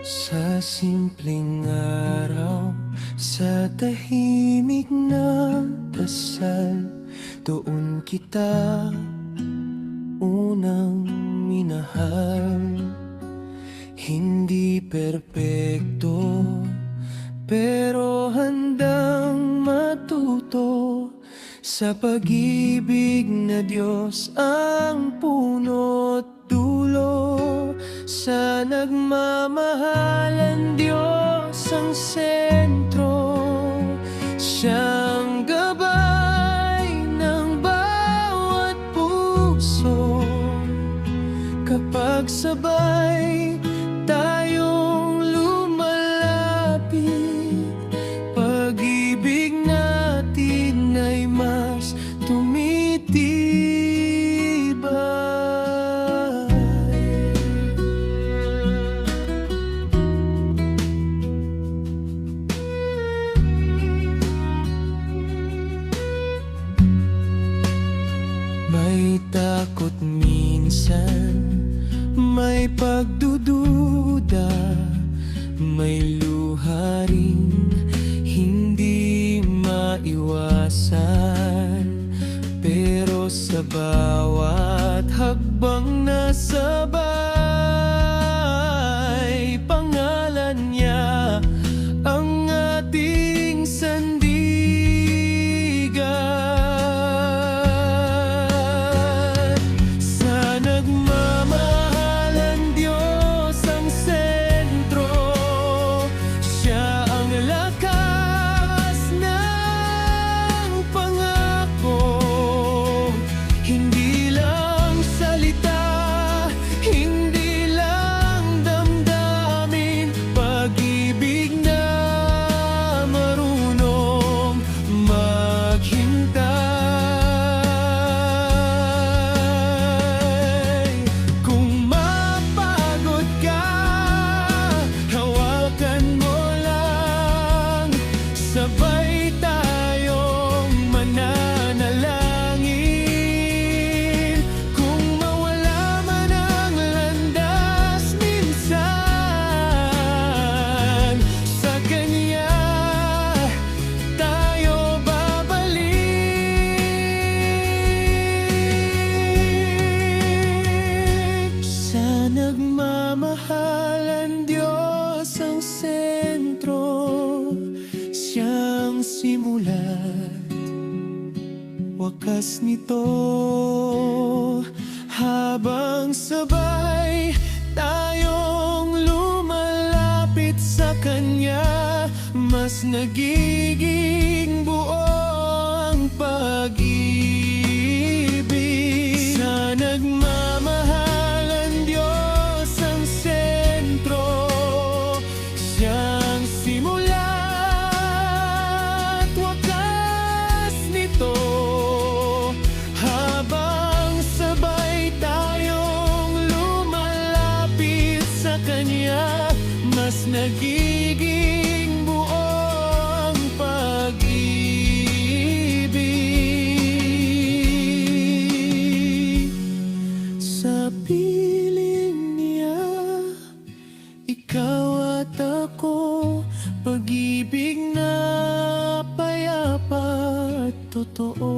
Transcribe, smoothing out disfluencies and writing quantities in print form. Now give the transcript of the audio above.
Sa simpleng araw, sa tahimik na dasal, doon kita unang minahal. Hindi perpekto, pero handang matuto. Sa pag-ibig na Diyos ang puno't dulo. Sa nagmamahalan Diyos ang sentro. Siyang gabay ng bawat puso. Kapag sabay tayong lumalapit, pag-ibig natin ay mas tumitibay. May takot minsan, may pagdududa, may luha ring hindi maiwasan. Pero sa bawat hakbang na sabay, pangalan niya ang ating sandigan. Sa nagmamahalan Diyos ang sentro. Siya ang lakas ng pangako. Hindi lang salita, hindi lang damdamin, pag-ibig na marunong maghintay. Kung mapagod ka, hawakan mo lang, sabay tayong mananalangin. Kung mawala man ang landas minsan, sa Kanya tayo babalik. Sa nagmamahalan Diyos ang sentro. Siyang simulat, wakas nito. Habang sabay tayong lumalapit sa Kanya, mas nagiging buo ang pag-ibig. Sa nagmamahalan Diyos ang sentro. Siyang simula't wakas nito. Habang sabay tayong lumalapit sa Kanya, mas nagiging buo ang pag-ibig. Sa piling niya, ikaw at ako, pag-ibig na payapa at totoo.